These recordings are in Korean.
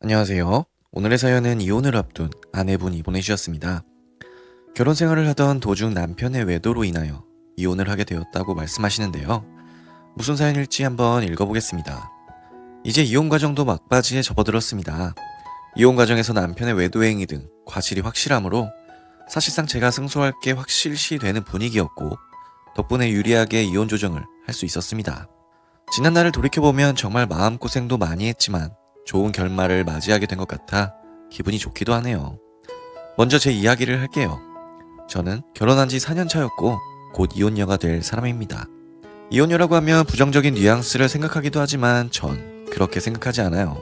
안녕하세요. 오늘의 사연은 이혼을 앞둔 아내분이 보내주셨습니다. 결혼 생활을 하던 도중 남편의 외도로 인하여 이혼을 하게 되었다고 말씀하시는데요. 무슨 사연일지 한번 읽어보겠습니다. 이제 이혼 과정도 막바지에 접어들었습니다. 이혼 과정에서 남편의 외도 행위 등 과실이 확실하므로 사실상 제가 승소할 게 확실시 되는 분위기였고, 덕분에 유리하게 이혼 조정을 할 수 있었습니다. 지난날을 돌이켜보면 정말 마음고생도 많이 했지만 좋은 결말을 맞이하게 된 것 같아 기분이 좋기도 하네요. 먼저 제 이야기를 할게요. 저는 결혼한 지 4년 차였고 곧 이혼녀가 될 사람입니다. 이혼녀라고 하면 부정적인 뉘앙스를 생각하기도 하지만 전 그렇게 생각하지 않아요.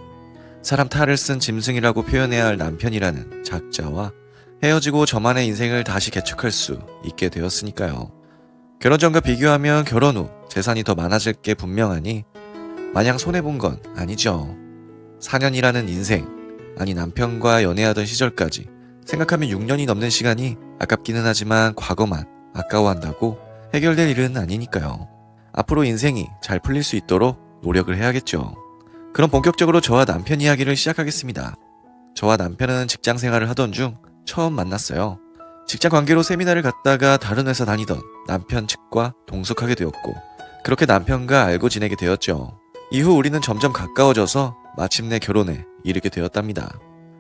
사람 탈을 쓴 짐승이라고 표현해야 할 남편이라는 작자와 헤어지고 저만의 인생을 다시 개척할 수 있게 되었으니까요. 결혼 전과 비교하면 결혼 후 재산이 더 많아질 게 분명하니 마냥 손해본 건 아니죠. 4년이라는 인생, 아니 남편과 연애하던 시절까지 생각하면 6년이 넘는 시간이 아깝기는 하지만 과거만 아까워한다고 해결될 일은 아니니까요. 앞으로 인생이 잘 풀릴 수 있도록 노력을 해야겠죠. 그럼 본격적으로 저와 남편 이야기를 시작하겠습니다. 저와 남편은 직장 생활을 하던 중 처음 만났어요. 직장 관계로 세미나를 갔다가 다른 회사 다니던 남편 측과 동석하게 되었고, 그렇게 남편과 알고 지내게 되었죠. 이후 우리는 점점 가까워져서 마침내 결혼에 이르게 되었답니다.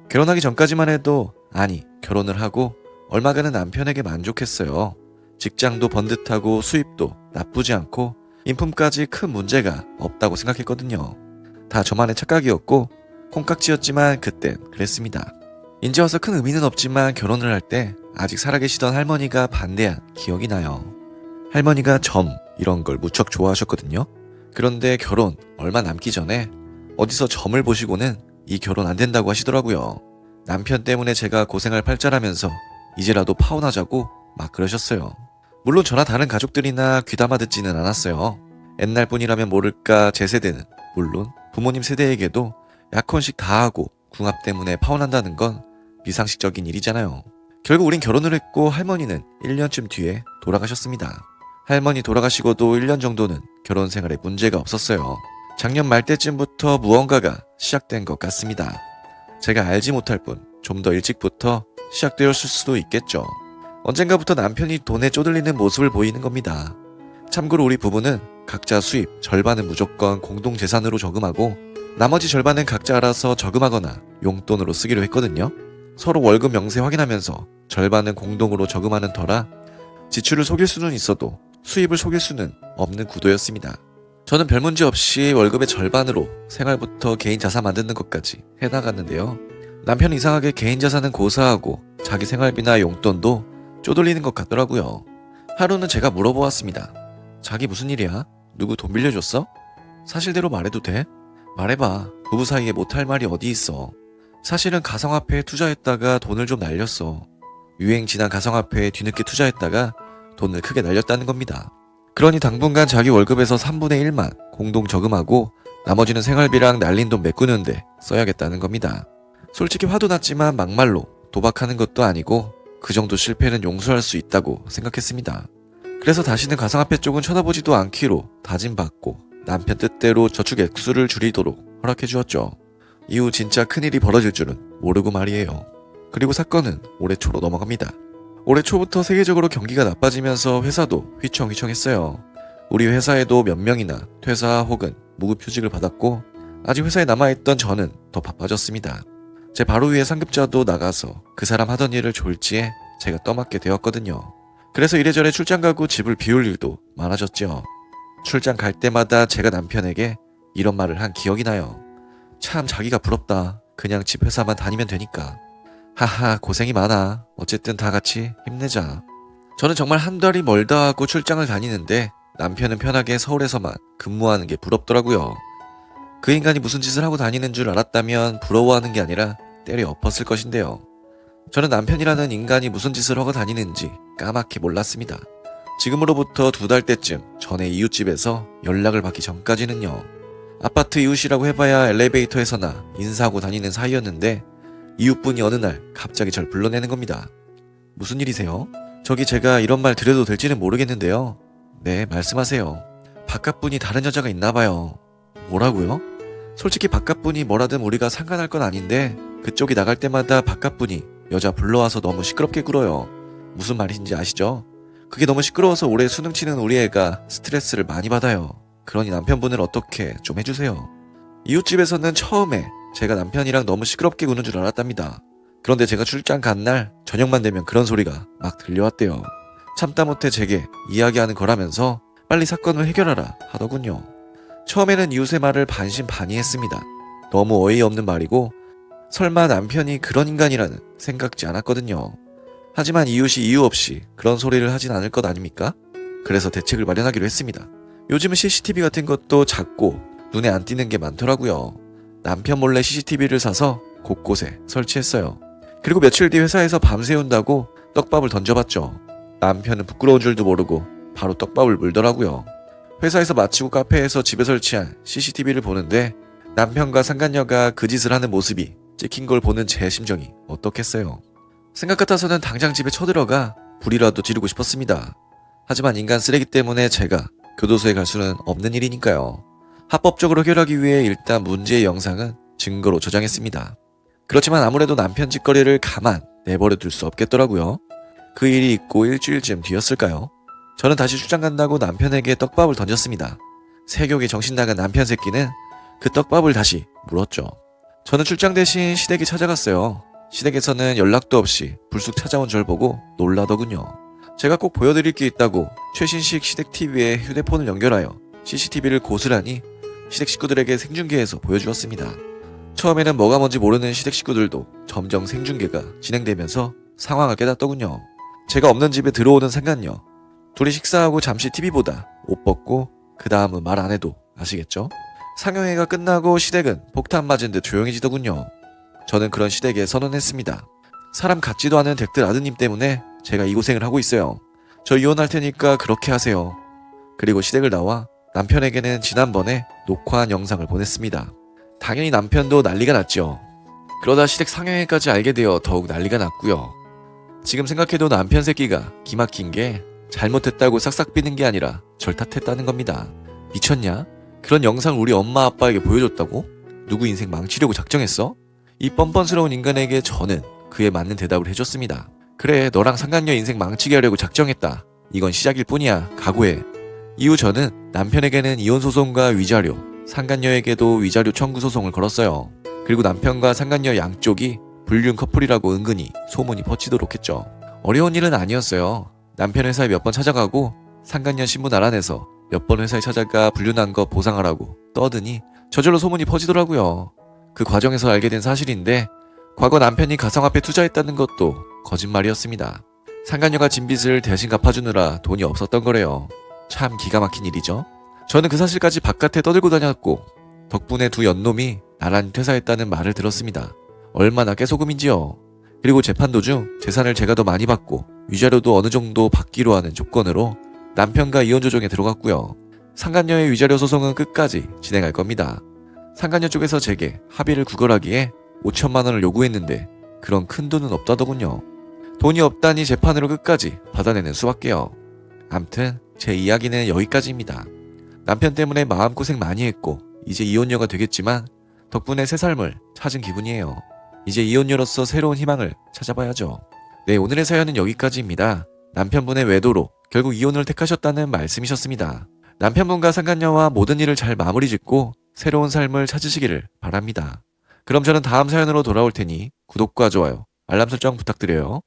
결혼하기 전까지만 해도, 아니 결혼을 하고 얼마간은 남편에게 만족했어요. 직장도 번듯하고 수입도 나쁘지 않고 인품까지 큰 문제가 없다고 생각했거든요. 다 저만의 착각이었고 콩깍지였지만 그땐 그랬습니다. 이제 와서 큰 의미는 없지만 결혼을 할 때 아직 살아계시던 할머니가 반대한 기억이 나요. 할머니가 점 이런 걸 무척 좋아하셨거든요. 그런데 결혼 얼마 남기 전에 어디서 점을 보시고는 이 결혼 안 된다고 하시더라고요. 남편 때문에 제가 고생할 팔자라면서 이제라도 파혼하자고 막 그러셨어요. 물론 저나 다른 가족들이나 귀담아 듣지는 않았어요. 옛날 분이라면 모를까 제 세대는 물론 부모님 세대에게도 약혼식 다 하고 궁합 때문에 파혼한다는 건 비상식적인 일이잖아요. 결국 우린 결혼을 했고 할머니는 1년쯤 뒤에 돌아가셨습니다. 할머니 돌아가시고도 1년 정도는 결혼 생활에 문제가 없었어요. 작년 말 때쯤부터 무언가가 시작된 것 같습니다. 제가 알지 못할 뿐 좀 더 일찍부터 시작되었을 수도 있겠죠. 언젠가부터 남편이 돈에 쪼들리는 모습을 보이는 겁니다. 참고로 우리 부부는 각자 수입 절반은 무조건 공동재산으로 저금하고 나머지 절반은 각자 알아서 저금하거나 용돈으로 쓰기로 했거든요. 서로 월급 명세 확인하면서 절반은 공동으로 저금하는 터라 지출을 속일 수는 있어도 수입을 속일 수는 없는 구도였습니다. 저는 별 문제 없이 월급의 절반으로 생활부터 개인 자산 만드는 것까지 해나갔는데요. 남편은 이상하게 개인 자산은 고사하고 자기 생활비나 용돈도 쪼들리는 것 같더라고요. 하루는 제가 물어보았습니다. 자기 무슨 일이야? 누구 돈 빌려줬어? 사실대로 말해도 돼? 말해봐. 부부 사이에 못할 말이 어디 있어. 사실은 가상화폐에 투자했다가 돈을 좀 날렸어. 유행 지난 가상화폐에 뒤늦게 투자했다가 돈을 크게 날렸다는 겁니다. 그러니 당분간 자기 월급에서 3분의 1만 공동 저금하고 나머지는 생활비랑 날린 돈 메꾸는데 써야겠다는 겁니다. 솔직히 화도 났지만 막말로 도박하는 것도 아니고 그 정도 실패는 용서할 수 있다고 생각했습니다. 그래서 다시는 가상화폐 쪽은 쳐다보지도 않기로 다짐받고 남편 뜻대로 저축 액수를 줄이도록 허락해 주었죠. 이후 진짜 큰일이 벌어질 줄은 모르고 말이에요. 그리고 사건은 올해 초로 넘어갑니다. 올해 초부터 세계적으로 경기가 나빠지면서 회사도 휘청휘청했어요. 우리 회사에도 몇 명이나 퇴사 혹은 무급휴직을 받았고 아직 회사에 남아있던 저는 더 바빠졌습니다. 제 바로 위에 상급자도 나가서 그 사람 하던 일을 졸지에 제가 떠맡게 되었거든요. 그래서 이래저래 출장 가고 집을 비울 일도 많아졌죠. 출장 갈 때마다 제가 남편에게 이런 말을 한 기억이 나요. 참 자기가 부럽다. 그냥 집 회사만 다니면 되니까. 하하 고생이 많아. 어쨌든 다 같이 힘내자. 저는 정말 한 달이 멀다 하고 출장을 다니는데 남편은 편하게 서울에서만 근무하는 게 부럽더라고요. 그 인간이 무슨 짓을 하고 다니는 줄 알았다면 부러워하는 게 아니라 때려 엎었을 것인데요. 저는 남편이라는 인간이 무슨 짓을 하고 다니는지 까맣게 몰랐습니다. 지금으로부터 2달 때쯤 전에 이웃집에서 연락을 받기 전까지는요. 아파트 이웃이라고 해봐야 엘리베이터에서나 인사하고 다니는 사이였는데 이웃분이 어느 날 갑자기 절 불러내는 겁니다. 무슨 일이세요? 저기 제가 이런 말 드려도 될지는 모르겠는데요. 네, 말씀하세요. 바깥분이 다른 여자가 있나봐요. 뭐라고요? 솔직히 바깥분이 뭐라든 우리가 상관할 건 아닌데 그쪽이 나갈 때마다 바깥분이 여자 불러와서 너무 시끄럽게 굴어요. 무슨 말인지 아시죠? 그게 너무 시끄러워서 올해 수능 치는 우리 애가 스트레스를 많이 받아요. 그러니 남편분을 어떻게 좀 해주세요. 이웃집에서는 처음에 제가 남편이랑 너무 시끄럽게 구는 줄 알았답니다. 그런데 제가 출장 간 날 저녁만 되면 그런 소리가 막 들려왔대요. 참다 못해 제게 이야기하는 거라면서 빨리 사건을 해결하라 하더군요. 처음에는 이웃의 말을 반신반의했습니다. 너무 어이없는 말이고 설마 남편이 그런 인간이라는 생각지 않았거든요. 하지만 이웃이 이유 없이 그런 소리를 하진 않을 것 아닙니까? 그래서 대책을 마련하기로 했습니다. 요즘은 CCTV 같은 것도 작고 눈에 안 띄는 게 많더라고요. 남편 몰래 CCTV를 사서 곳곳에 설치했어요. 그리고 며칠 뒤 회사에서 밤새운다고 떡밥을 던져봤죠. 남편은 부끄러운 줄도 모르고 바로 떡밥을 물더라고요. 회사에서 마치고 카페에서 집에 설치한 CCTV를 보는데 남편과 상간녀가 그 짓을 하는 모습이 찍힌 걸 보는 제 심정이 어떻겠어요. 생각 같아서는 당장 집에 쳐들어가 불이라도 지르고 싶었습니다. 하지만 인간 쓰레기 때문에 제가 교도소에 갈 수는 없는 일이니까요. 합법적으로 해결하기 위해 일단 문제의 영상은 증거로 저장했습니다. 그렇지만 아무래도 남편 짓거리를 가만 내버려 둘 수 없겠더라고요. 그 일이 있고 일주일쯤 뒤였을까요? 저는 다시 출장 간다고 남편에게 떡밥을 던졌습니다. 세욕에 정신 나간 남편 새끼는 그 떡밥을 다시 물었죠. 저는 출장 대신 시댁에 찾아갔어요. 시댁에서는 연락도 없이 불쑥 찾아온 절 보고 놀라더군요. 제가 꼭 보여드릴 게 있다고 최신식 시댁 TV에 휴대폰을 연결하여 CCTV를 고스란히 시댁 식구들에게 생중계해서 보여주었습니다. 처음에는 뭐가 뭔지 모르는 시댁 식구들도 점점 생중계가 진행되면서 상황을 깨닫더군요. 제가 없는 집에 들어오는 상간녀. 둘이 식사하고 잠시 TV 보다 옷 벗고 그 다음은 말 안 해도 아시겠죠? 상영회가 끝나고 시댁은 폭탄 맞은 듯 조용해지더군요. 저는 그런 시댁에 선언했습니다. 사람 같지도 않은 댁들 아드님 때문에 제가 이 고생을 하고 있어요. 저 이혼할 테니까 그렇게 하세요. 그리고 시댁을 나와 남편에게는 지난번에 녹화한 영상을 보냈습니다. 당연히 남편도 난리가 났죠. 그러다 시댁 상영회까지 알게 되어 더욱 난리가 났고요. 지금 생각해도 남편 새끼가 기막힌 게 잘못했다고 싹싹 비는 게 아니라 절 탓했다는 겁니다. 미쳤냐? 그런 영상을 우리 엄마 아빠에게 보여줬다고? 누구 인생 망치려고 작정했어? 이 뻔뻔스러운 인간에게 저는 그에 맞는 대답을 해줬습니다. 그래, 너랑 상간녀 인생 망치게 하려고 작정했다. 이건 시작일 뿐이야. 각오해. 이후 저는 남편에게는 이혼소송과 위자료, 상간녀에게도 위자료 청구 소송을 걸었어요. 그리고 남편과 상간녀 양쪽이 불륜 커플이라고 은근히 소문이 퍼지도록 했죠. 어려운 일은 아니었어요. 남편 회사에 몇 번 찾아가고 상간녀 신분 알아내서 몇 번 회사에 찾아가 불륜한 거 보상하라고 떠드니 저절로 소문이 퍼지더라고요. 그 과정에서 알게 된 사실인데 과거 남편이 가상화폐 투자했다는 것도 거짓말이었습니다. 상간녀가 진 빚을 대신 갚아주느라 돈이 없었던 거래요. 참 기가 막힌 일이죠. 저는 그 사실까지 바깥에 떠들고 다녔고 덕분에 두 연놈이 나란히 퇴사했다는 말을 들었습니다. 얼마나 깨소금인지요. 그리고 재판 도중 재산을 제가 더 많이 받고 위자료도 어느 정도 받기로 하는 조건으로 남편과 이혼 조정에 들어갔고요. 상간녀의 위자료 소송은 끝까지 진행할 겁니다. 상간녀 쪽에서 제게 합의를 구걸하기에 5천만 원을 요구했는데 그런 큰 돈은 없다더군요. 돈이 없다니 재판으로 끝까지 받아내는 수밖에요. 암튼 제 이야기는 여기까지입니다. 남편 때문에 마음고생 많이 했고 이제 이혼녀가 되겠지만 덕분에 새 삶을 찾은 기분이에요. 이제 이혼녀로서 새로운 희망을 찾아봐야죠. 네, 오늘의 사연은 여기까지입니다. 남편분의 외도로 결국 이혼을 택하셨다는 말씀이셨습니다. 남편분과 상간녀와 모든 일을 잘 마무리 짓고 새로운 삶을 찾으시기를 바랍니다. 그럼 저는 다음 사연으로 돌아올 테니 구독과 좋아요, 알람 설정 부탁드려요.